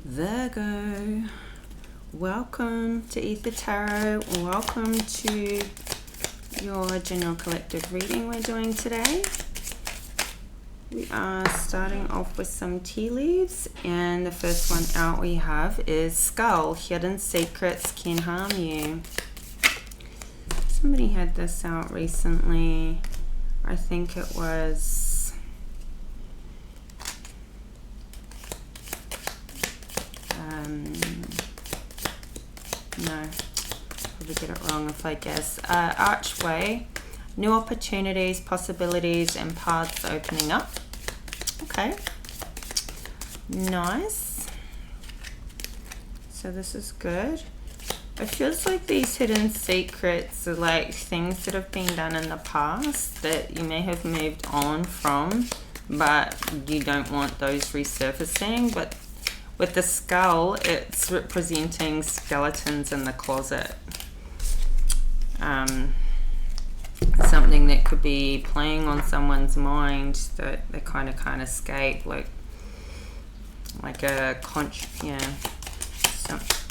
Virgo, welcome to Aether Tarot. Welcome to your general collective reading we're doing today. We are starting off with some tea leaves, and the first one out we have is Skull. Hidden secrets can harm you. Somebody had this out recently. I think it was no, probably get it wrong if I guess. Archway, new opportunities, possibilities, and paths opening up. Okay, nice. So this is good. It feels like these hidden secrets are like things that have been done in the past that you may have moved on from, but you don't want those resurfacing. But with the skull, it's representing skeletons in the closet. Something that could be playing on someone's mind that they kind of can't escape, like a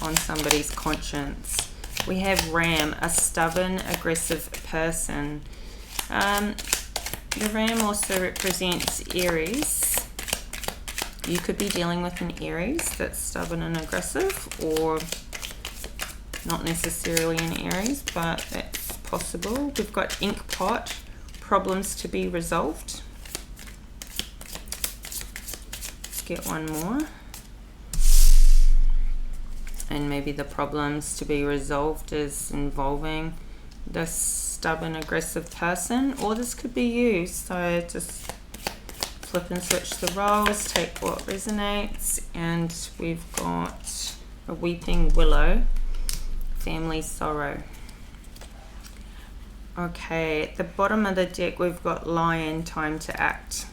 on somebody's conscience. We have Ram, a stubborn, aggressive person. The Ram also represents Aries. You could be dealing with an Aries that's stubborn and aggressive, or not necessarily an Aries, but that's possible. We've got Inkpot, problems to be resolved. Let's get one more. And maybe the problems to be resolved is involving this stubborn, aggressive person, or this could be you. So just flip and switch the roles, take what resonates. And we've got a Weeping Willow, family sorrow. Okay, at the bottom of the deck we've got Lion, time to act.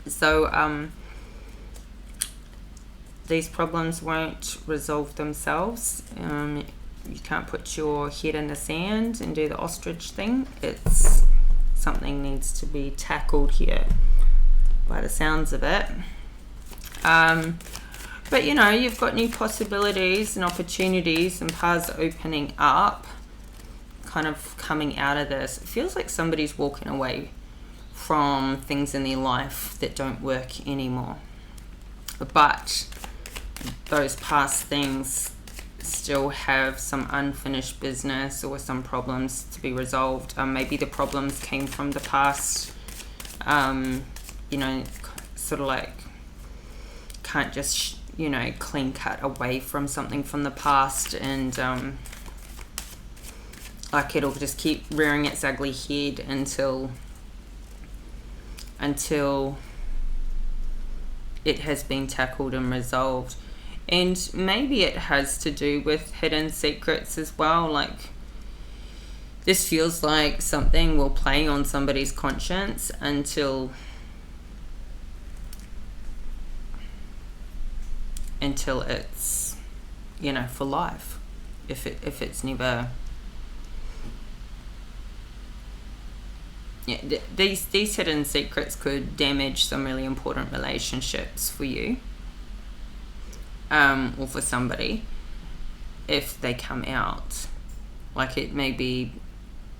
So these problems won't resolve themselves. You can't put your head in the sand and do the ostrich thing. It's something needs to be tackled here by the sounds of it. But you know, you've got new possibilities and opportunities and paths opening up, kind of coming out of this. It feels like somebody's walking away from things in their life that don't work anymore, but those past things still have some unfinished business or some problems to be resolved. Maybe the problems came from the past. You know, sort of like can't just, you know, clean cut away from something from the past, and like it'll just keep rearing its ugly head until it has been tackled and resolved. And maybe it has to do with hidden secrets as well. Like, this feels like something will play on somebody's conscience until it's, you know, for life. If it's never, yeah, these hidden secrets could damage some really important relationships for you, or for somebody if they come out. Like, it may be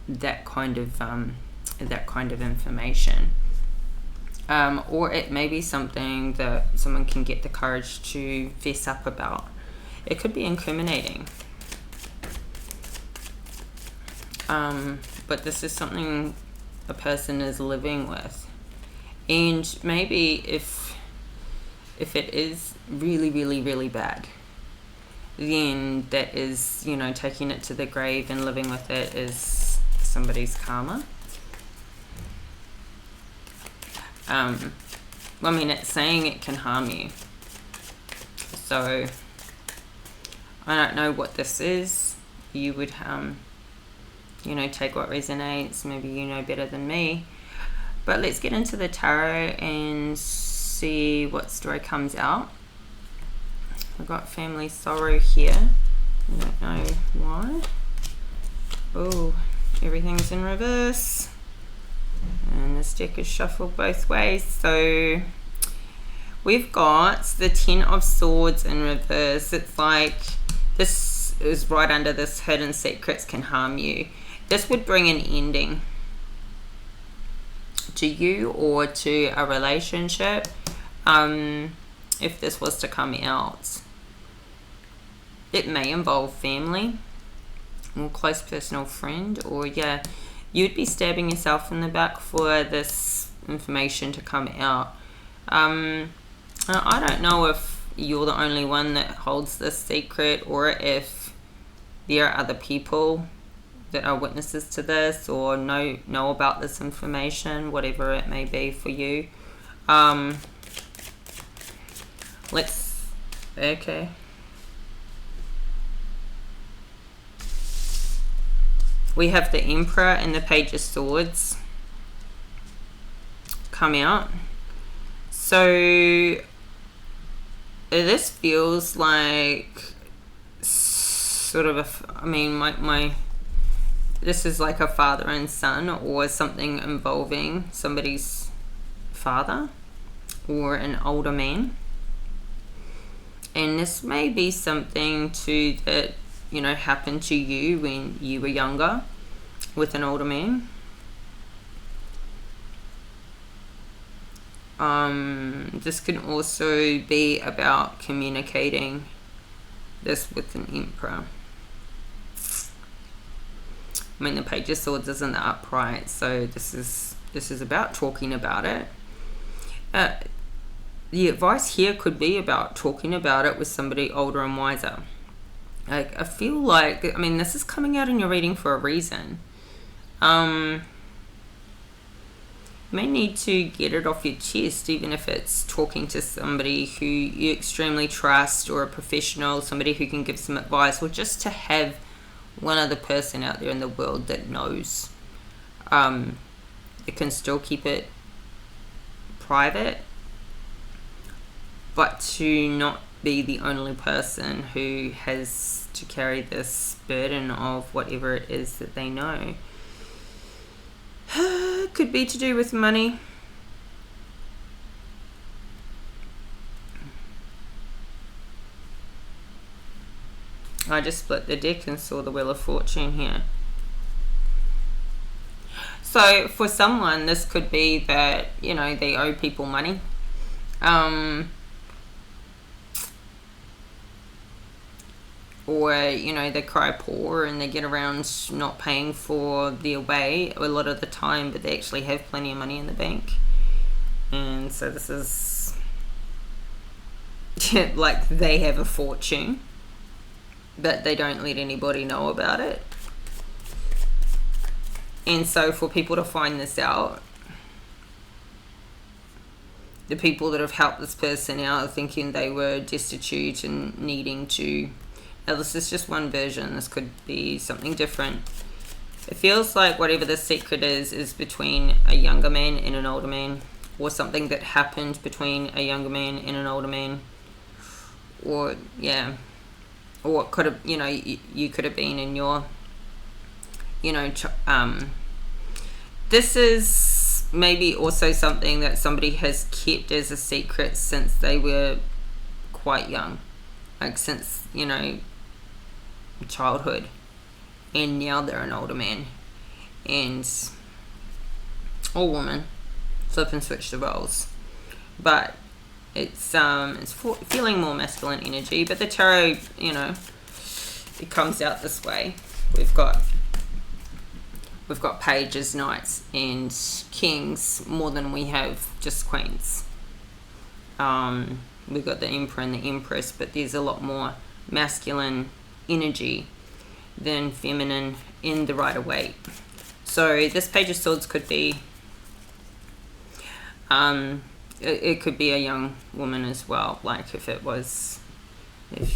that kind of information, or it may be something that someone can get the courage to fess up about. It could be incriminating, but this is something a person is living with. And maybe if it is really, really, really bad, then that is, you know, taking it to the grave and living with it is somebody's karma. I mean, it's saying it can harm you. So I don't know what this is. You would, you know, take what resonates. Maybe you know better than me. But let's get into the tarot and see what story comes out. We've got family sorrow here. I don't know why. Oh, everything's in reverse. And this deck is shuffled both ways. So We've got the Ten of Swords in reverse. It's like this is right under this hidden secrets can harm you. This would bring an ending to you or to a relationship, if this was to come out. It may involve family or close personal friend, or yeah, you'd be stabbing yourself in the back for this information to come out. I don't know if you're the only one that holds this secret, or if there are other people that are witnesses to this or know about this information, whatever it may be for you. Okay. We have the Emperor and the Page of Swords come out. So this feels like sort of this is like a father and son, or something involving somebody's father or an older man. And this may be something that happened to you when you were younger with an older man. This can also be about communicating this with an Emperor. I mean, the Page of Swords isn't the upright, so this is about talking about it. The advice here could be about talking about it with somebody older and wiser. Like, I feel like, this is coming out in your reading for a reason. You may need to get it off your chest, even if it's talking to somebody who you extremely trust, or a professional, somebody who can give some advice, or just to have one other person out there in the world that knows. It can still keep it private, but to not be the only person who has to carry this burden of whatever it is that they know. Could be to do with money. I just split the deck and saw the Wheel of Fortune here. So for someone, this could be that, they owe people money. Or, they cry poor and they get around not paying for their way a lot of the time, but they actually have plenty of money in the bank. And so this is like they have a fortune, but they don't let anybody know about it. And so for people to find this out, the people that have helped this person out are thinking they were destitute and needing to... Now, this is just one version. This could be something different. It feels like whatever the secret is between a younger man and an older man, or something that happened between a younger man and an older man. Or, yeah. Or it could have, you could have been in your, this is maybe also something that somebody has kept as a secret since they were quite young. Like since, childhood. And now they're an older man. Or woman. Flip and switch the roles. But it's feeling more masculine energy. But the tarot, it comes out this way. We've got pages, knights, and kings more than we have just queens. We've got the Emperor and the Empress, but there's a lot more masculine energy than feminine in the Rider-Waite. So this Page of Swords could be, it could be a young woman as well, like if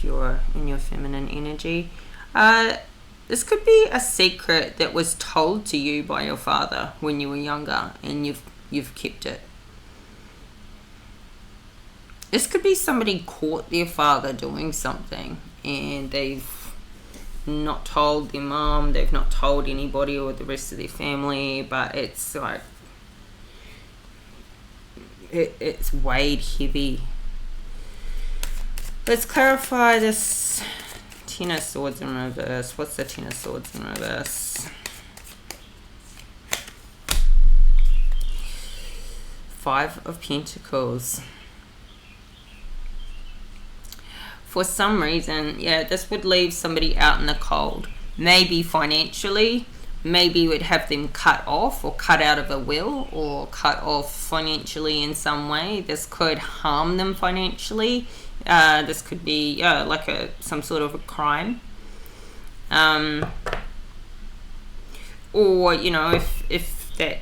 you're in your feminine energy. This could be a secret that was told to you by your father when you were younger, and you've kept it. This could be somebody caught their father doing something, and they've not told their mom, they've not told anybody or the rest of their family, but it's like it's weighed heavy Let's clarify this Ten of Swords in reverse. What's the Ten of Swords in reverse? Five of Pentacles. For some reason, yeah, this would leave somebody out in the cold. Maybe financially, maybe would have them cut off or cut out of a will or cut off financially in some way. This could harm them financially. This could be like some sort of a crime. Or, you know, if that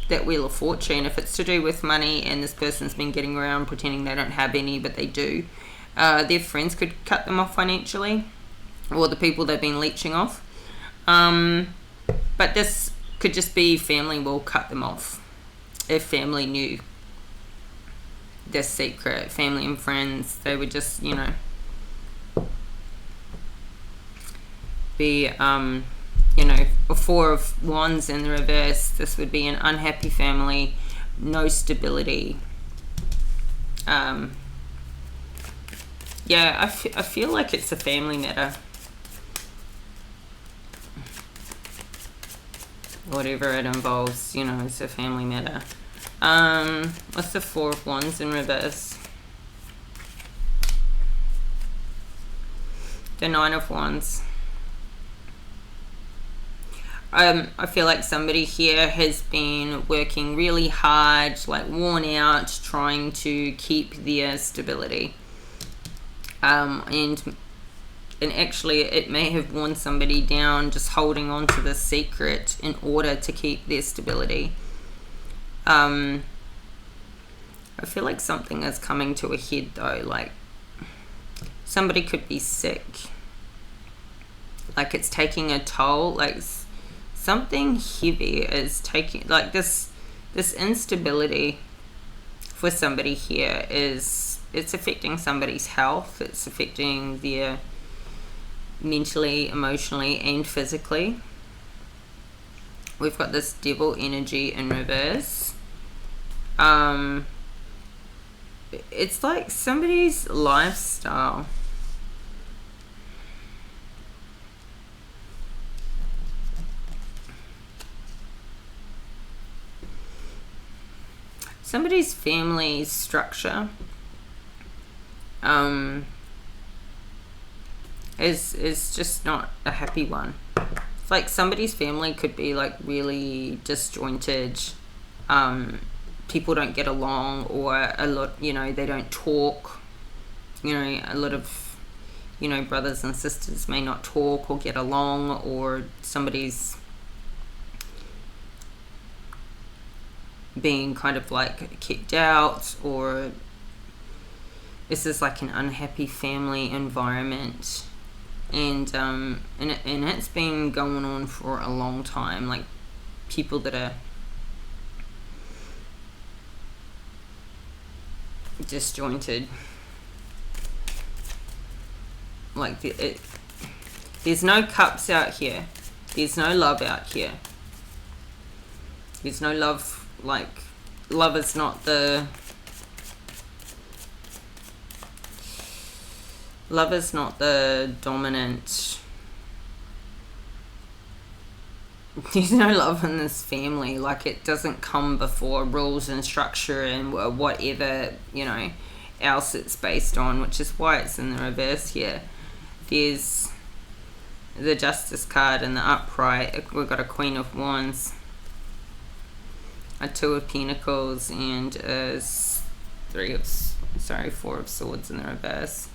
that Wheel of Fortune, if it's to do with money and this person's been getting around pretending they don't have any but they do, their friends could cut them off financially, or the people they've been leeching off. But this could just be family will cut them off if family knew this secret. Family and friends, they would just, you know, be you know, a Four of Wands in the reverse. This would be an unhappy family, no stability. Yeah, I feel like it's a family matter. Whatever it involves, you know, it's a family matter. What's the Four of Wands in reverse? The Nine of Wands. I feel like somebody here has been working really hard, like worn out, trying to keep their stability. And actually it may have worn somebody down just holding on to this secret in order to keep their stability. I feel like something is coming to a head though, like somebody could be sick, like it's taking a toll, like something heavy is taking, like this instability for somebody here is, it's affecting somebody's health, it's affecting their mentally, emotionally and physically. We've got this Devil energy in reverse. It's like somebody's lifestyle. Somebody's family structure is just not a happy one. It's like somebody's family could be like really disjointed. People don't get along, or a lot, you know, they don't talk. You know, a lot of, you know, brothers and sisters may not talk or get along, or somebody's being kind of like kicked out, or this is like an unhappy family environment, and it's been going on for a long time. Like people that are disjointed, like there's no cups out here, there's no love out here, there's no love. Like love is not the dominant. There's no love in this family. Like it doesn't come before rules and structure and whatever, you know, else it's based on, which is why it's in the reverse here. There's the Justice card in the upright. We've got a Queen of Wands, a Two of Pentacles, and Four of Swords in the reverse.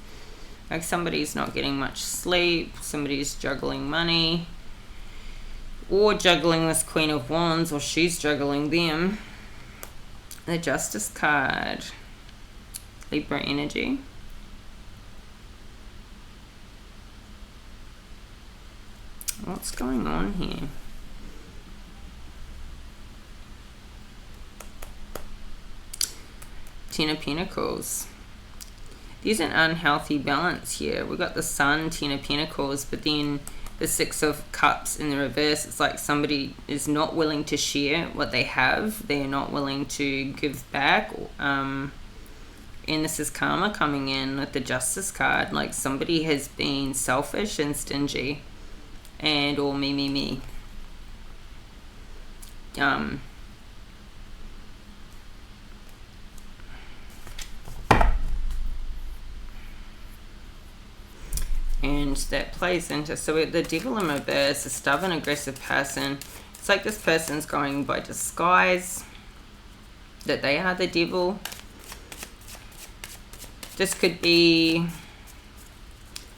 Like somebody's not getting much sleep, somebody's juggling money, or juggling this Queen of Wands, or she's juggling them. The Justice card, Libra energy. What's going on here? Ten of Pentacles. There's an unhealthy balance here. We've got the Sun, Ten of Pentacles, but then the Six of Cups in the reverse. It's like somebody is not willing to share what they have. They're not willing to give back. And this is karma coming in with the Justice card. Like somebody has been selfish and stingy and or me. And that plays into, so the Devil in reverse, a stubborn, aggressive person. It's like this person's going by disguise that they are the devil. This could be,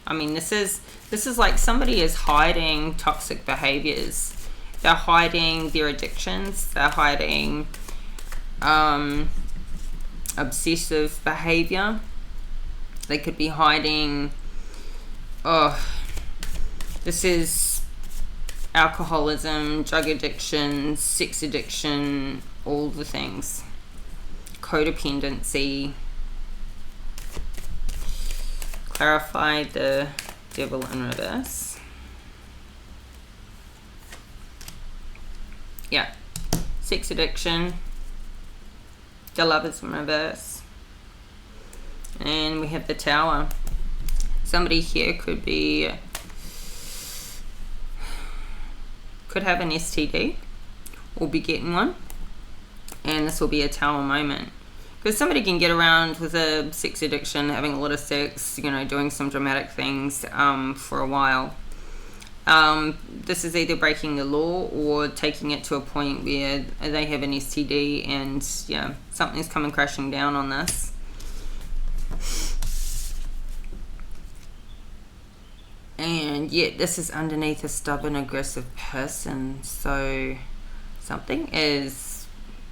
I mean, this is like somebody is hiding toxic behaviors. They're hiding their addictions. They're hiding obsessive behavior. They could be hiding, this is alcoholism, drug addiction, sex addiction, all the things. Codependency. Clarify the Devil in reverse. Yeah. Sex addiction. The Lovers in reverse. And we have the Tower. Somebody here could have an STD or be getting one. And this will be a Tower moment. Because somebody can get around with a sex addiction, having a lot of sex, you know, doing some dramatic things for a while. This is either breaking the law or taking it to a point where they have an STD and, yeah, something's coming crashing down on this. And yet this is underneath a stubborn, aggressive person. So something is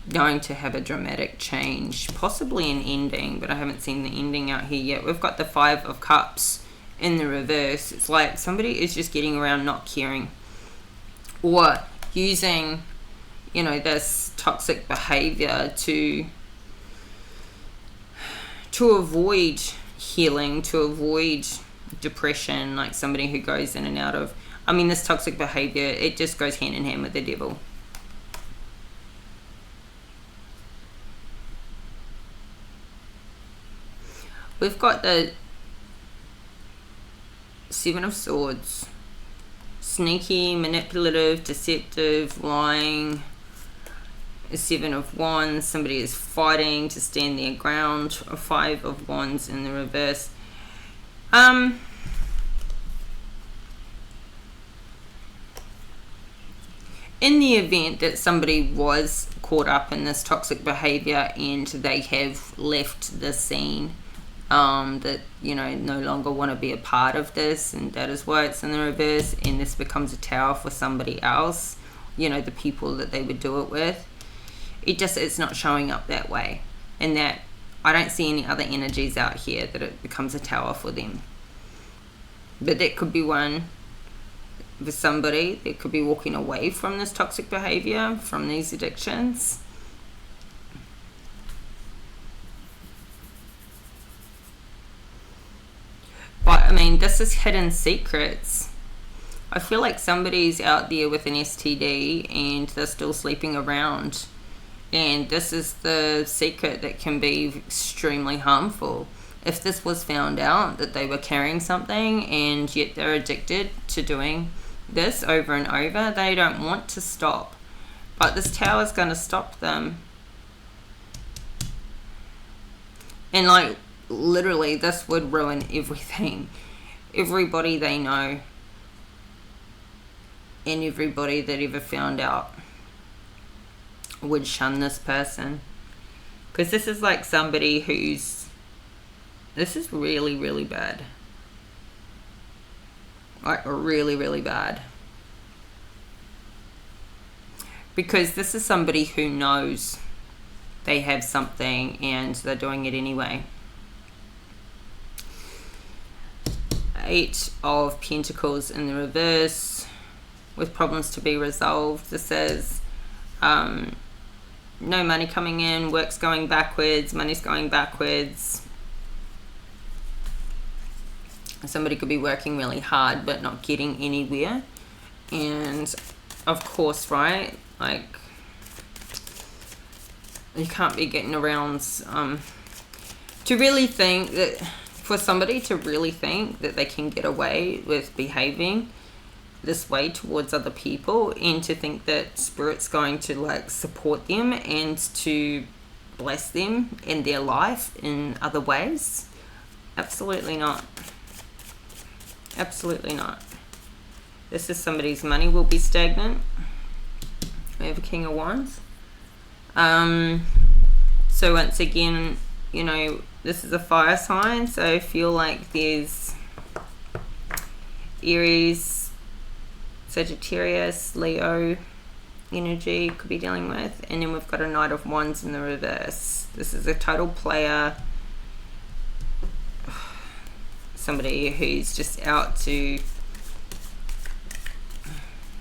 going to have a dramatic change, possibly an ending, but I haven't seen the ending out here yet. We've got the Five of Cups in the reverse. It's like somebody is just getting around not caring or using, you know, this toxic behavior to avoid healing, to avoid depression, like somebody who goes in and out of, I mean, this toxic behavior, it just goes hand in hand with the devil. We've got the Seven of Swords. Sneaky, manipulative, deceptive, lying. A Seven of Wands. Somebody is fighting to stand their ground. A Five of Wands in the reverse. In the event that somebody was caught up in this toxic behavior and they have left the scene, that, you know, no longer want to be a part of this, and that is why it's in the reverse, and this becomes a tower for somebody else, you know, the people that they would do it with, it's not showing up that way, and that I don't see any other energies out here that it becomes a tower for them. But that could be one for somebody that could be walking away from this toxic behavior, from these addictions. But I mean, this is hidden secrets. I feel like somebody's out there with an STD and they're still sleeping around, and this is the secret that can be extremely harmful. If this was found out that they were carrying something and yet they're addicted to doing this over and over, they don't want to stop, but this tower is going to stop them. And like literally this would ruin everything. Everybody they know and everybody that ever found out would shun this person, because this is like somebody who's, this is really, really bad. Like really, really bad. Because this is somebody who knows they have something and they're doing it anyway. Eight of Pentacles in the reverse with problems to be resolved. This says no money coming in, work's going backwards, money's going backwards. Somebody could be working really hard but not getting anywhere. And of course, right, like you can't be getting around to really think that, for somebody to really think that they can get away with behaving this way towards other people, and to think that Spirit's going to like support them and to bless them in their life in other ways, absolutely not. Absolutely not. This is somebody's money will be stagnant. We have a King of Wands. So once again, you know, this is a fire sign, so I feel like there's Aries, Sagittarius, Leo energy could be dealing with. And then we've got a Knight of Wands in the reverse. This is a total player. Somebody who's just out to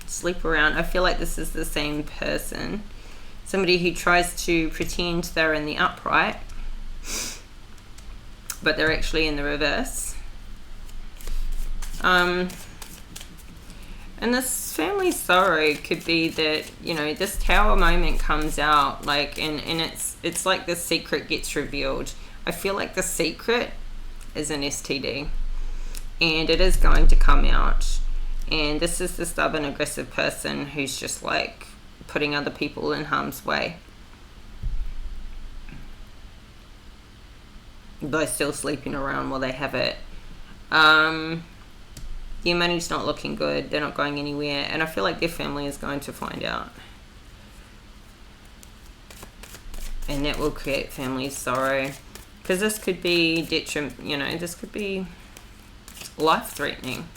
sleep around. I feel like this is the same person. Somebody who tries to pretend they're in the upright, but they're actually in the reverse. And this family sorrow could be that, you know, this Tower moment comes out, like, and it's like the secret gets revealed. I feel like the secret is an STD, and it is going to come out. And this is the stubborn, aggressive person who's just like putting other people in harm's way by still sleeping around while they have it. Their money's not looking good. They're not going anywhere, and I feel like their family is going to find out, and that will create family sorrow, because this could be detriment. You know, this could be life-threatening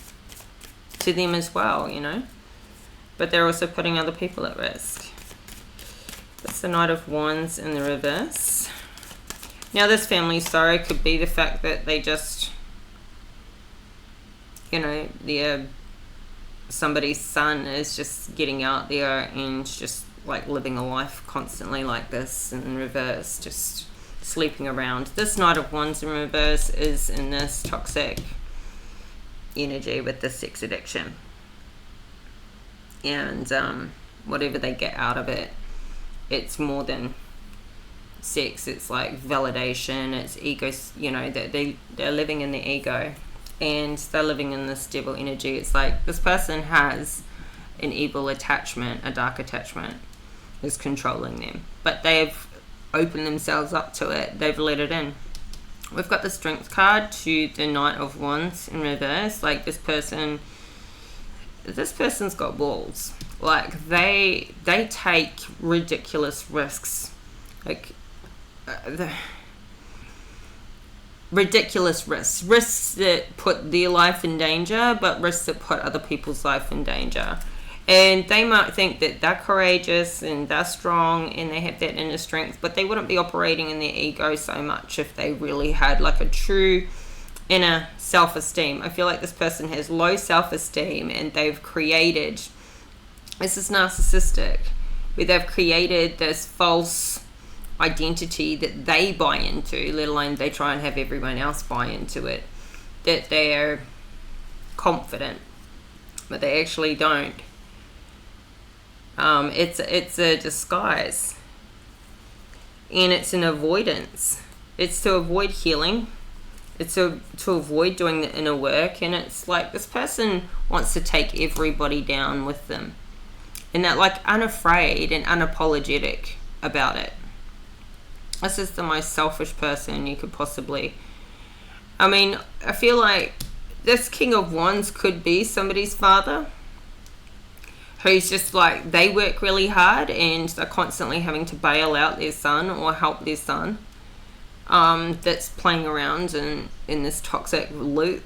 to them as well, you know, but they're also putting other people at risk. That's the Knight of Wands in the reverse. Now this family sorrow could be the fact that they just, you know, somebody's son is just getting out there and just like living a life constantly like this in reverse, just sleeping around. This Knight of Wands in reverse is in this toxic energy with the sex addiction, and whatever they get out of it, it's more than sex. It's like validation, it's ego, you know, that they're living in the ego, and they're living in this devil energy. It's like this person has an evil attachment, a dark attachment is controlling them, but they've opened themselves up to it, they've let it in. We've got the Strength card to the Knight of Wands in reverse. Like this person's got balls. Like they take ridiculous risks, like ridiculous risks that put their life in danger, but risks that put other people's life in danger. And they might think that they're courageous and they're strong and they have that inner strength, but they wouldn't be operating in their ego so much if they really had like a true inner self-esteem. I feel like this person has low self-esteem, and they've created, this is narcissistic, where they've created this false identity that they buy into, let alone they try and have everyone else buy into it, that they're confident, but they actually don't. It's a disguise, and it's an avoidance. It's to avoid healing. It's to avoid doing the inner work, and it's like this person wants to take everybody down with them, and they're like unafraid and unapologetic about it. This is the most selfish person you could possibly, I mean, I feel like this King of Wands could be somebody's father, who's just like, they work really hard and they're constantly having to bail out their son or help their son, that's playing around in this toxic loop.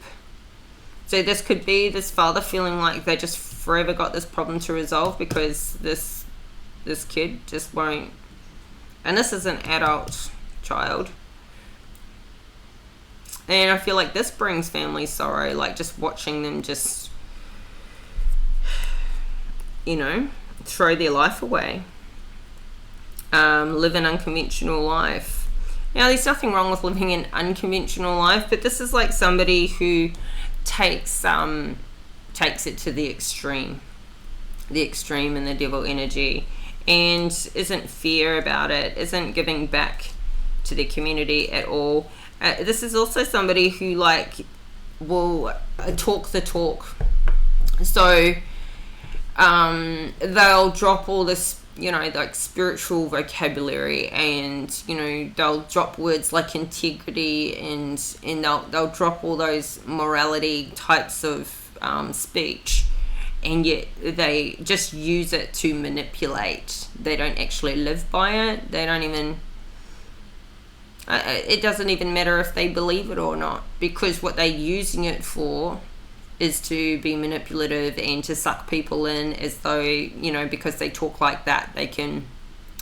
So this could be this father feeling like they just forever got this problem to resolve because this kid just won't. And this is an adult child. And I feel like this brings family sorrow, like just watching them just, you know, throw their life away, live an unconventional life. Now, there's nothing wrong with living an unconventional life, but this is like somebody who takes it to the extreme in the devil energy, and isn't fair about it, isn't giving back to their community at all. This is also somebody who like will talk the talk. So they'll drop all this, you know, like spiritual vocabulary, and you know, they'll drop words like integrity, and they'll drop all those morality types of speech, and yet they just use it to manipulate. They don't actually live by it. They don't even it doesn't even matter if they believe it or not, because what they're using it for is to be manipulative and to suck people in, as though, you know, because they talk like that, they can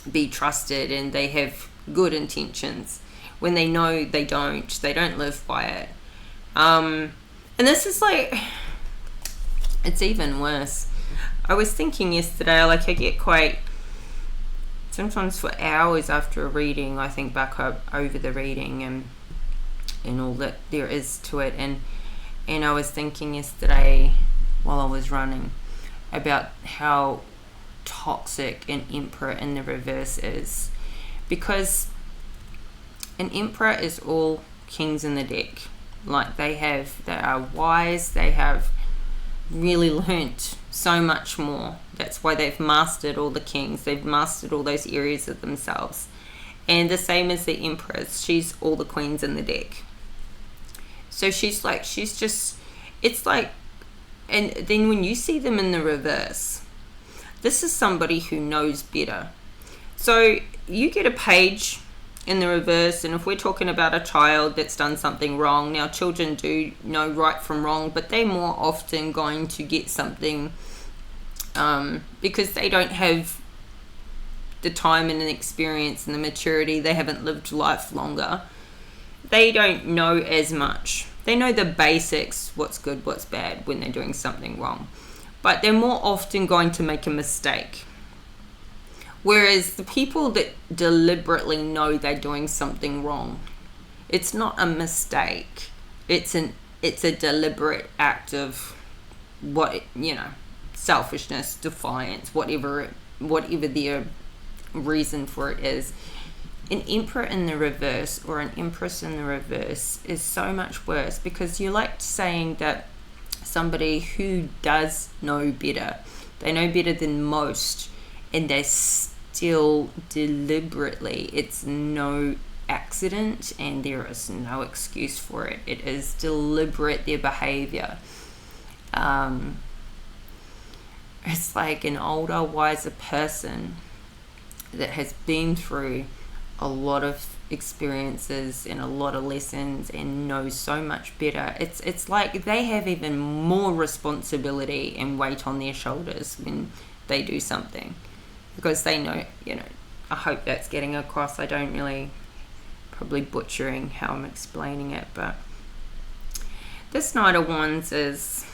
be trusted and they have good intentions, when they know they don't live by it. And this is like, it's even worse. I was thinking yesterday, like, I get quite, sometimes for hours after a reading, I think back over the reading and all that there is to it, and I was thinking yesterday while I was running about how toxic an Emperor in the reverse is, because an Emperor is all kings in the deck. Like, they are wise, they have really learnt so much more. That's why they've mastered all the kings, they've mastered all those areas of themselves. And the same as the Empress, she's all the queens in the deck. So she's just, it's like, and then when you see them in the reverse, this is somebody who knows better. So you get a page in the reverse, and if we're talking about a child that's done something wrong, now children do know right from wrong, but they're more often going to get something because they don't have the time and the experience and the maturity, they haven't lived life longer. They don't know as much. They know the basics, what's good, what's bad, when they're doing something wrong. But they're more often going to make a mistake. Whereas the people that deliberately know they're doing something wrong, it's not a mistake. It's a deliberate act of selfishness, defiance, whatever their reason for it is. An Emperor in the reverse, or an Empress in the reverse, is so much worse, because you're like saying that somebody who does know better, they know better than most, and they still deliberately, it's no accident and there is no excuse for it. It is deliberate, their behavior. It's like an older, wiser person that has been through a lot of experiences and a lot of lessons and knows so much better. It's like they have even more responsibility and weight on their shoulders when they do something, because they know, I hope that's getting across. I don't really, probably butchering how I'm explaining it, but this Knight of Wands is,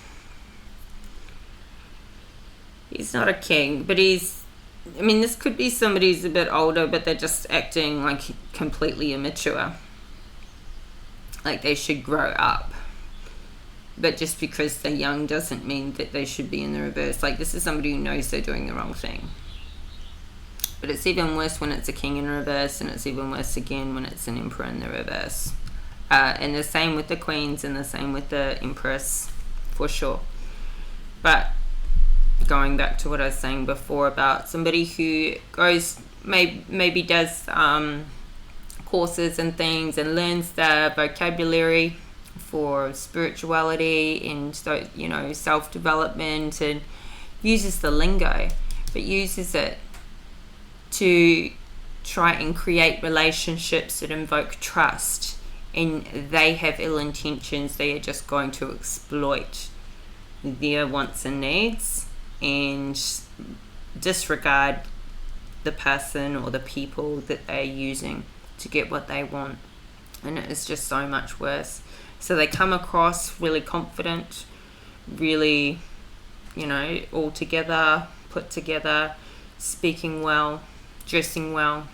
he's not a king, but this could be somebody who's a bit older, but they're just acting like completely immature. Like they should grow up. But just because they're young doesn't mean that they should be in the reverse. Like, this is somebody who knows they're doing the wrong thing. But it's even worse when it's a king in reverse, and it's even worse again when it's an Emperor in the reverse. And the same with the queens, and the same with the Empress, for sure. But going back to what I was saying before about somebody who goes, maybe does courses and things and learns the vocabulary for spirituality and self-development, and uses the lingo, but uses it to try and create relationships that invoke trust, and they have ill intentions. They are just going to exploit their wants and needs and disregard the person or the people that they're using to get what they want. And it is just so much worse. So they come across really confident, really, all together, put together, speaking well, dressing well,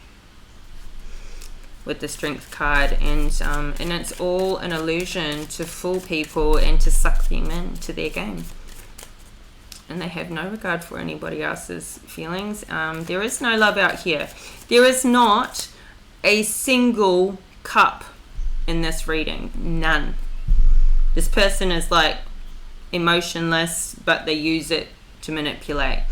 with the Strength card, and it's all an illusion to fool people and to suck them into their game. And they have no regard for anybody else's feelings. There is no love out here. There is not a single cup in this reading. None. This person is like emotionless, but they use it to manipulate.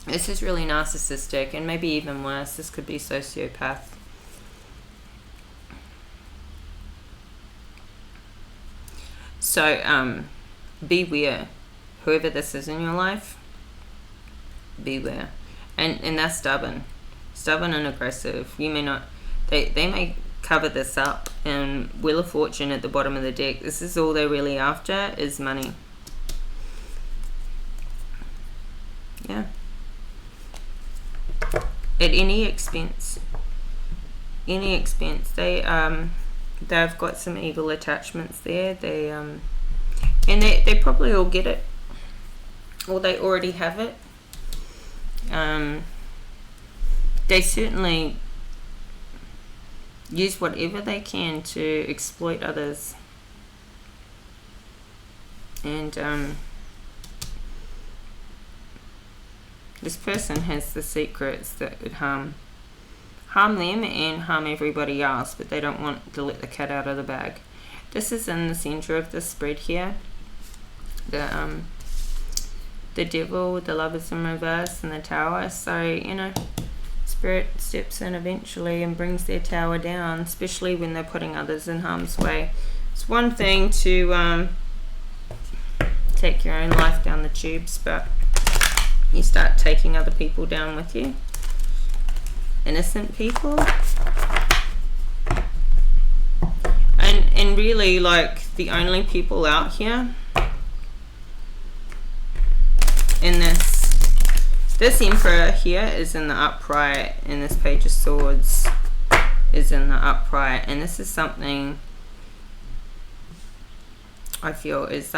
This is really narcissistic, and maybe even worse, this could be sociopath. So beware, whoever this is in your life, beware. And they're stubborn and aggressive. You may not, they may cover this up, and Wheel of Fortune at the bottom of the deck. This is all they're really after, is money. Yeah. At any expense. Any expense. They've got some evil attachments there. And they probably all get it, or they already have it. They certainly use whatever they can to exploit others, and this person has the secrets that would harm them and harm everybody else, but they don't want to let the cat out of the bag. This is in the center of the spread here. The devil, the lovers in reverse, and the tower. So, you know, Spirit steps in eventually and brings their tower down, especially when they're putting others in harm's way. It's one thing to take your own life down the tubes, but you start taking other people down with you. Innocent people. And really, like, the only people out here in this Emperor here is in the upright, and this Page of Swords is in the upright, and this is something I feel is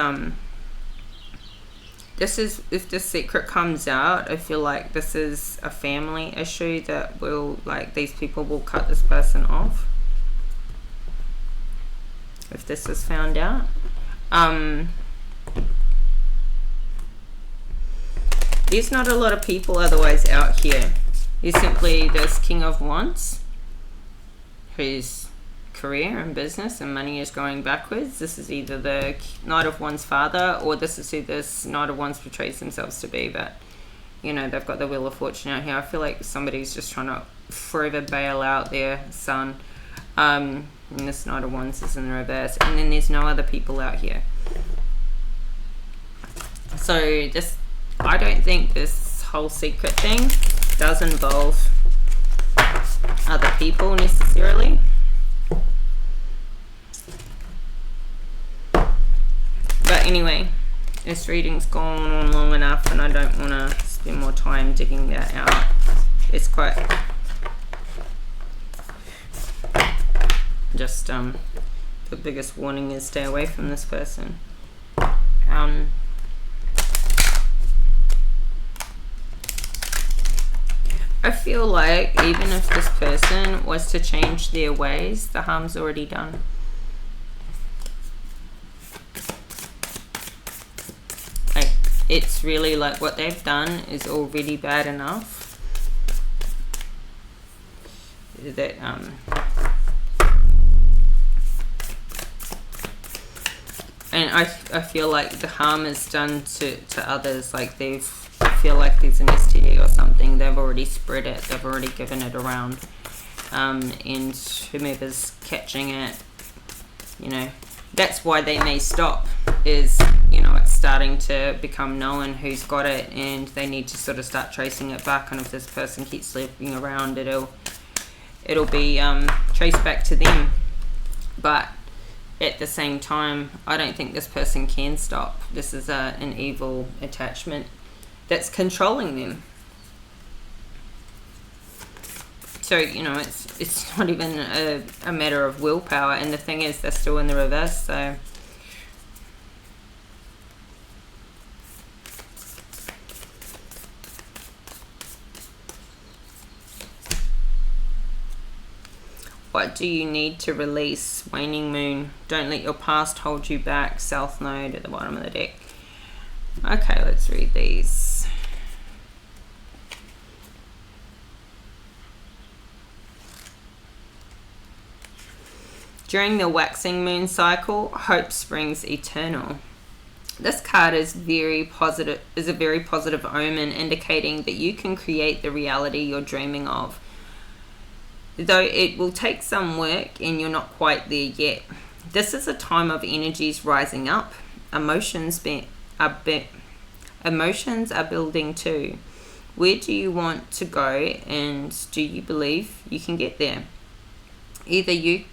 this is, if this secret comes out, I feel like this is a family issue that will, like, these people will cut this person off if this is found out. There's not a lot of people otherwise out here. There's simply this King of Wands, whose career and business and money is going backwards. This is either the Knight of Wands father, or this is who this Knight of Wands portrays themselves to be. But, you know, they've got the Wheel of Fortune out here. I feel like somebody's just trying to forever bail out their son. And this Knight of Wands is in the reverse. And then there's no other people out here. So this, I don't think this whole secret thing does involve other people necessarily. But anyway, this reading's gone on long enough, and I don't want to spend more time digging that out. It's quite just the biggest warning is stay away from this person. I feel like even if this person was to change their ways, the harm's already done. Like, it's really like what they've done is already bad enough that and I feel like the harm is done to others. Like, I feel like there's an STD or something, they've already spread it, they've already given it around, and whomever's catching it, you know, that's why they may stop, is, you know, it's starting to become known who's got it, and they need to sort of start tracing it back, and if this person keeps slipping around, it'll be traced back to them. But at the same time, I don't think this person can stop. This is an evil attachment that's controlling them. So, you know, it's not even a matter of willpower, and the thing is, they're still in the reverse, so what do you need to release? Waning Moon. Don't let your past hold you back. South Node at the bottom of the deck. Okay, let's read these. During the waxing moon cycle, hope springs eternal. This card is a very positive omen, indicating that you can create the reality you're dreaming of. Though it will take some work and you're not quite there yet. This is a time of energies rising up. Emotions are building too. Where do you want to go, and do you believe you can get there? Either you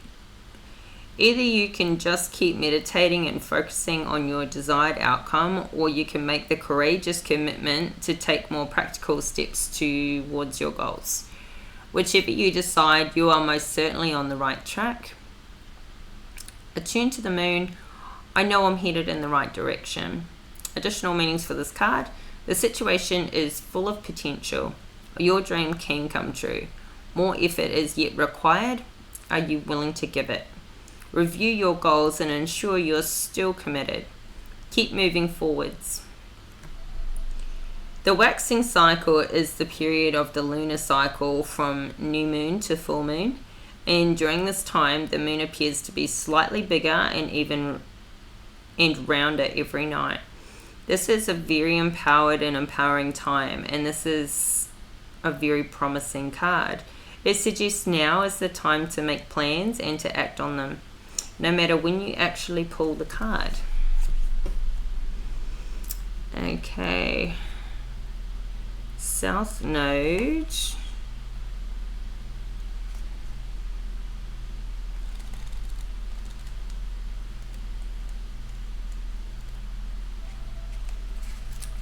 can just keep meditating and focusing on your desired outcome, or you can make the courageous commitment to take more practical steps towards your goals. Whichever you decide, you are most certainly on the right track. Attuned to the moon, I know I'm headed in the right direction. Additional meanings for this card. The situation is full of potential. Your dream can come true. More effort is yet required. Are you willing to give it? Review your goals and ensure you're still committed. Keep moving forwards. The waxing cycle is the period of the lunar cycle from new moon to full moon, and during this time the moon appears to be slightly bigger and rounder every night. This is a very empowered and empowering time, and this is a very promising card. It suggests now is the time to make plans and to act on them, no matter when you actually pull the card. Okay. South Node.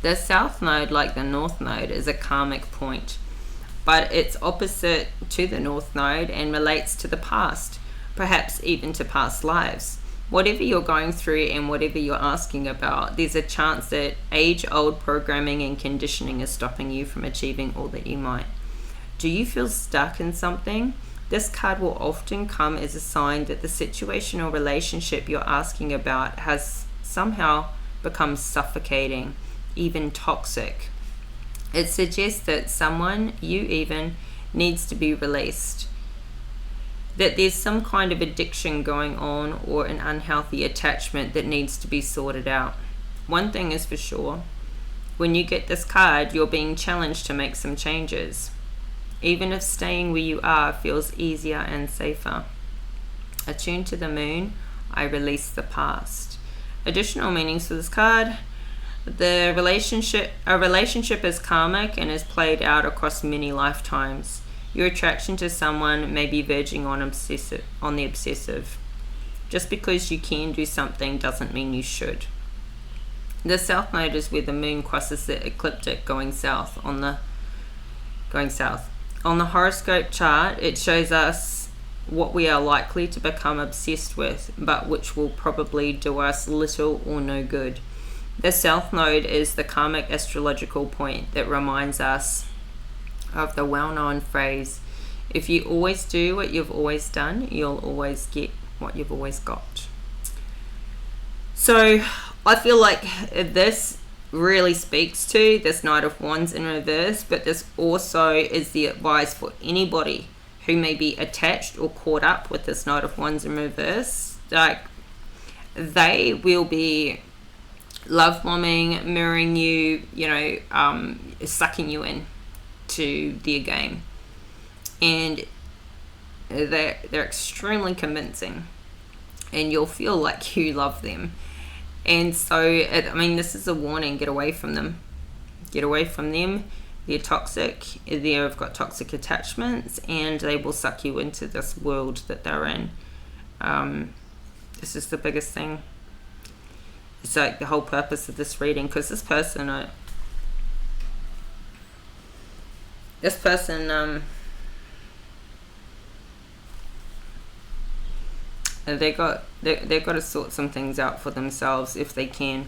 The South Node, like the North Node, is a karmic point, but it's opposite to the North Node and relates to the past, perhaps even to past lives. Whatever you're going through and whatever you're asking about, there's a chance that age-old programming and conditioning is stopping you from achieving all that you might. Do you feel stuck in something? This card will often come as a sign that the situation or relationship you're asking about has somehow become suffocating, even toxic. It suggests that someone, you even, needs to be released. That there's some kind of addiction going on or an unhealthy attachment that needs to be sorted out. One thing is for sure, when you get this card, you're being challenged to make some changes. Even if staying where you are feels easier and safer. Attuned to the moon, I release the past. Additional meanings for this card. A relationship is karmic and is played out across many lifetimes. Your attraction to someone may be verging on the obsessive. Just because you can do something doesn't mean you should. The South Node is where the moon crosses the ecliptic going south. On the horoscope chart, it shows us what we are likely to become obsessed with, but which will probably do us little or no good. The South Node is the karmic astrological point that reminds us of the well-known phrase, if you always do what you've always done, you'll always get what you've always got. So I feel like this really speaks to this Knight of Wands in reverse, but this also is the advice for anybody who may be attached or caught up with this Knight of Wands in reverse. Like, they will be love bombing, mirroring you, sucking you in to their game, and they're extremely convincing, and you'll feel like you love them. And so this is a warning. Get away from them. They're toxic. They've got toxic attachments, and they will suck you into this world that they're in. This is the biggest thing. It's like the whole purpose of this reading, because this person they've got to sort some things out for themselves if they can,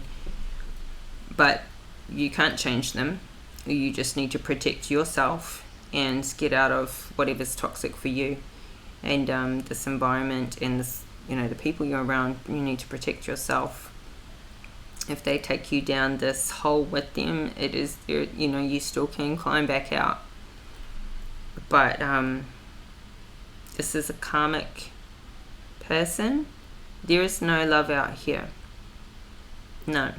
but you can't change them. You just need to protect yourself and get out of whatever's toxic for you, and this environment and this, the people you're around. You need to protect yourself. If they take you down this hole with them, it is, you still can climb back out. But this is a karmic person, there is no love out here. No.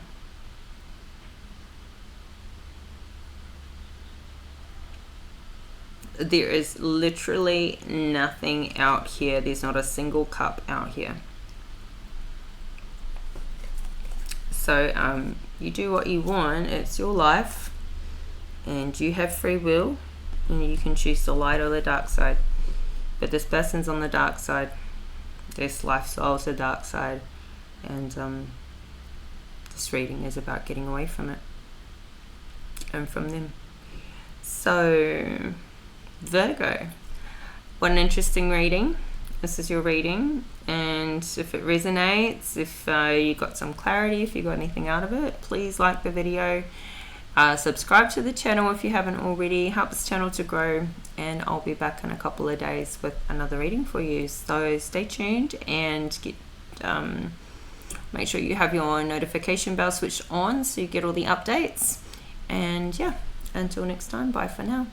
There is literally nothing out here. There's not a single cup out here. So you do what you want. It's your life, and you have free will, and you can choose the light or the dark side. But this person's on the dark side. This lifestyle's the dark side, and this reading is about getting away from it and from them. So Virgo, what an interesting reading. This is your reading, and if it resonates, if you got some clarity, if you got anything out of it, please like the video, subscribe to the channel if you haven't already. Helps the channel to grow, and I'll be back in a couple of days with another reading for you. So stay tuned and get make sure you have your notification bell switched on so you get all the updates. And yeah, until next time, bye for now.